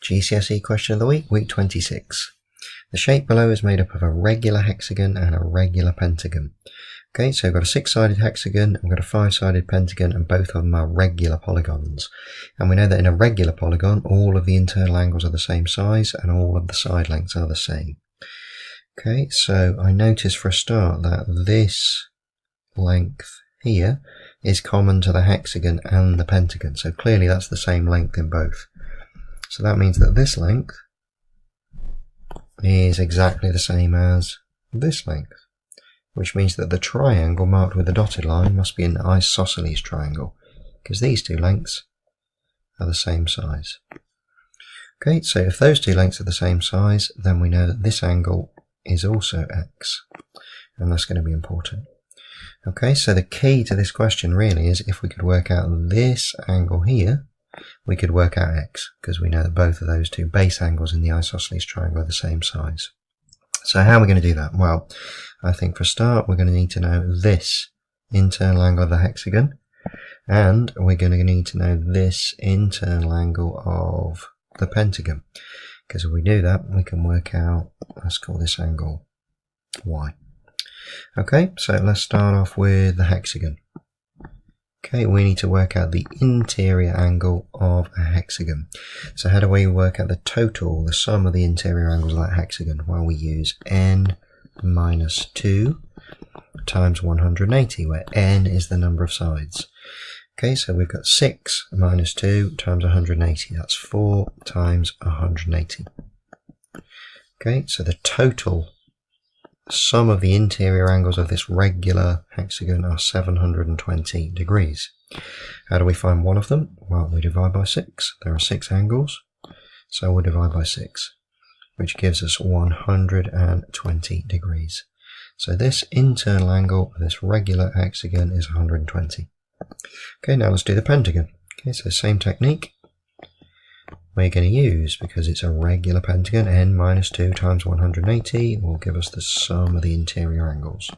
GCSE question of the week, week 26. The shape below is made up of a regular hexagon and a regular pentagon. Okay, so we've got a 6-sided hexagon, we've got a 5-sided pentagon, and both of them are regular polygons. And we know that in a regular polygon, all of the internal angles are the same size and all of the side lengths are the same. Okay, so I notice for a start that this length here is common to the hexagon and the pentagon. So clearly that's the same length in both. So that means that this length is exactly the same as this length, which means that the triangle marked with the dotted line must be an isosceles triangle, because these two lengths are the same size. Okay, so if those two lengths are the same size, then we know that this angle is also x, and that's going to be important. Okay, so the key to this question really is if we could work out this angle here, we could work out x, because we know that both of those two base angles in the isosceles triangle are the same size. So how are we going to do that? Well, I think for a start we're going to need to know this internal angle of the hexagon, and we're going to need to know this internal angle of the pentagon, because if we do that we can work out, let's call this angle y. Okay, so let's start off with the hexagon. Okay, we need to work out the interior angle of a hexagon. So how do we work out the total, the sum of the interior angles of that hexagon? Well, we use n minus 2 times 180, where n is the number of sides. Okay, so we've got 6 minus 2 times 180. That's 4 times 180. Okay, so the total sum of the interior angles of this regular hexagon are 720 degrees. How do we find one of them? Well, we divide by 6. There are 6 angles, so we'll divide by 6, which gives us 120 degrees. So this internal angle of this regular hexagon is 120. Okay, now let's do the pentagon. Okay, so same technique we're going to use, because it's a regular pentagon. N minus 2 times 180 will give us the sum of the interior angles.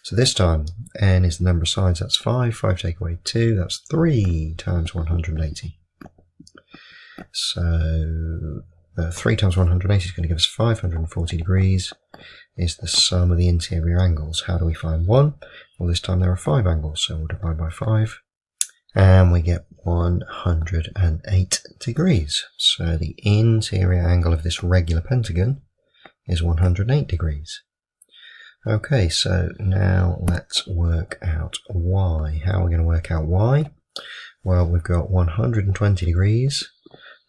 So this time n is the number of sides, that's 5. 5 take away 2, that's 3 times 180. So 3 times 180 is going to give us 540 degrees, is the sum of the interior angles. How do we find 1? Well, this time there are 5 angles, so we'll divide by 5. And we get 108 degrees. So the interior angle of this regular pentagon is 108 degrees. Okay, so now let's work out y. How are we going to work out y? Well, we've got 120 degrees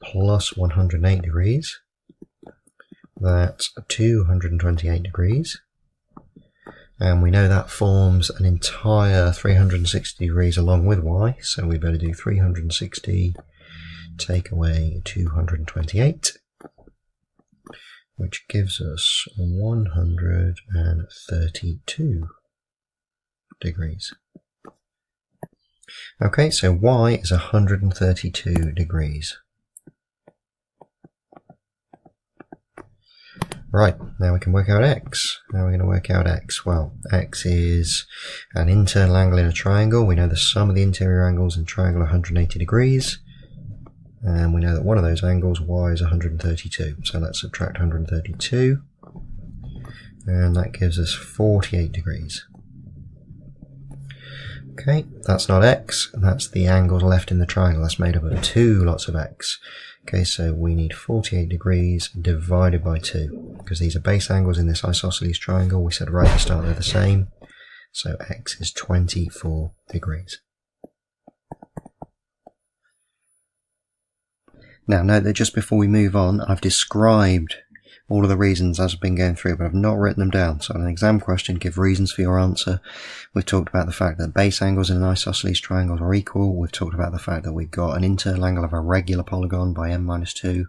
plus 108 degrees. That's 228 degrees. And we know that forms an entire 360 degrees along with y, so we better do 360 take away 228, which gives us 132 degrees. Okay, so y is 132 degrees. Right, now we can work out x. How are we going to work out x? Well, x is an internal angle in a triangle. We know the sum of the interior angles in a triangle are 180 degrees. And we know that one of those angles, y, is 132. So let's subtract 132. And that gives us 48 degrees. Okay, that's not x. That's the angles left in the triangle. That's made up of 2 lots of x. Okay, so we need 48 degrees divided by 2, because these are base angles in this isosceles triangle. We said right at the start they're the same, so x is 24 degrees. Now note that just before we move on, I've described all of the reasons as I've been going through, but I've not written them down. So on an exam question, give reasons for your answer. We've talked about the fact that base angles in an isosceles triangle are equal. We've talked about the fact that we've got an internal angle of a regular polygon by n minus 2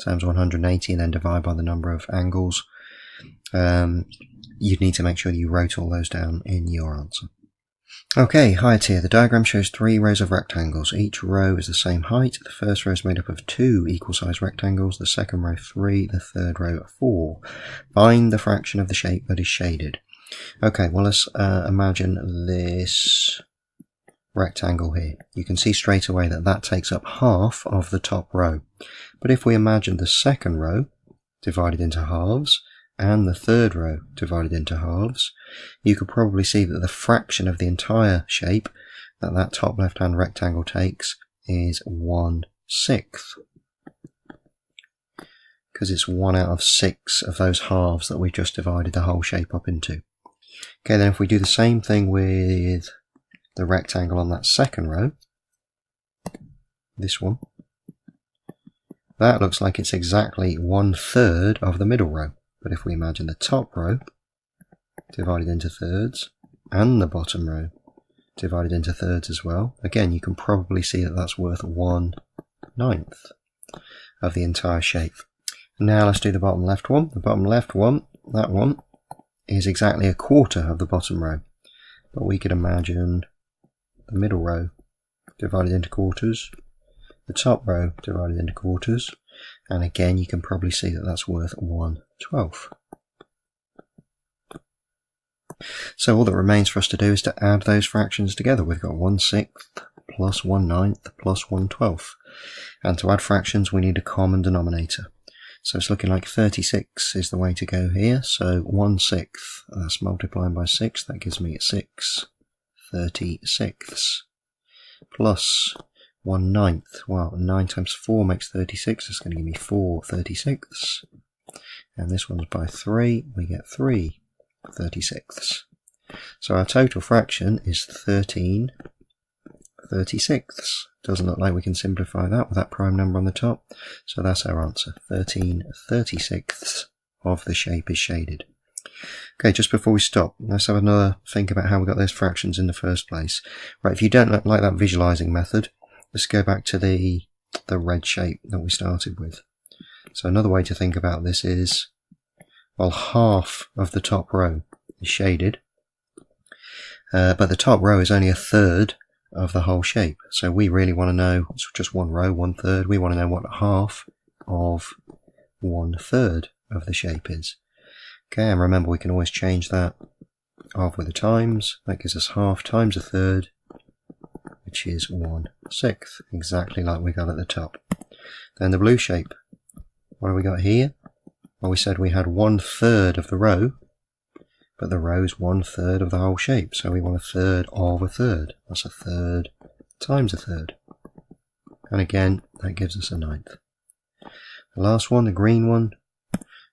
times 180, and then divide by the number of angles. You'd need to make sure that you wrote all those down in your answer. Okay, height here. The diagram shows 3 rows of rectangles. Each row is the same height. The first row is made up of 2 equal-sized rectangles, the second row 3, the third row 4. Find the fraction of the shape that is shaded. Okay, well let's imagine this rectangle here. You can see straight away that that takes up half of the top row. But if we imagine the second row divided into halves and the third row divided into halves, you could probably see that the fraction of the entire shape that that top left-hand rectangle takes is 1/6, because it's 1 out of 6 of those halves that we've just divided the whole shape up into. Okay, then if we do the same thing with the rectangle on that second row, this one, that looks like it's exactly 1/3 of the middle row. But if we imagine the top row divided into thirds and the bottom row divided into thirds as well, again, you can probably see that that's worth 1/9 of the entire shape. Now let's do the bottom left one. The bottom left one, that one, is exactly 1/4 of the bottom row. But we could imagine the middle row divided into quarters, the top row divided into quarters, and again you can probably see that that's worth 1/12. So all that remains for us to do is to add those fractions together. We've got 1/6 plus 1/9 plus 1/12. And to add fractions we need a common denominator. So it's looking like 36 is the way to go here. So 1/6, that's multiplying by 6, that gives me 6/36. Plus 1/9, well, 9 times 4 makes 36, that's going to give me 4/36. And this one's by 3, we get 3/36. So our total fraction is 13/36. Doesn't look like we can simplify that with that prime number on the top. So that's our answer. 13/36 of the shape is shaded. Okay, just before we stop, let's have another think about how we got those fractions in the first place. Right, if you don't like that visualizing method, let's go back to the red shape that we started with. So another way to think about this is, well, half of the top row is shaded, but the top row is only 1/3 of the whole shape. So we really want to know, it's just one row, 1/3, we want to know what half of 1/3 of the shape is. Okay, and remember we can always change that half with a times. That gives us half times 1/3, which is 1/6, exactly like we got at the top. Then the blue shape, what have we got here? Well, we said we had 1/3 of the row, but the row is 1/3 of the whole shape, so we want 1/3 of 1/3. That's 1/3 times 1/3. And again, that gives us 1/9. The last one, the green one,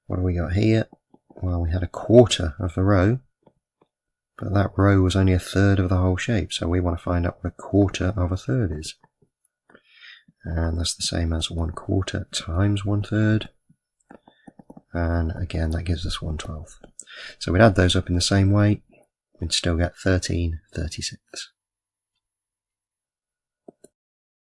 what have we got here? Well, we had 1/4 of the row, but that row was only 1/3 of the whole shape, so we want to find out what 1/4 of 1/3 is. And that's the same as 1/4 times 1/3. And again, that gives us 1/12. So we'd add those up in the same way, we'd still get 13/36.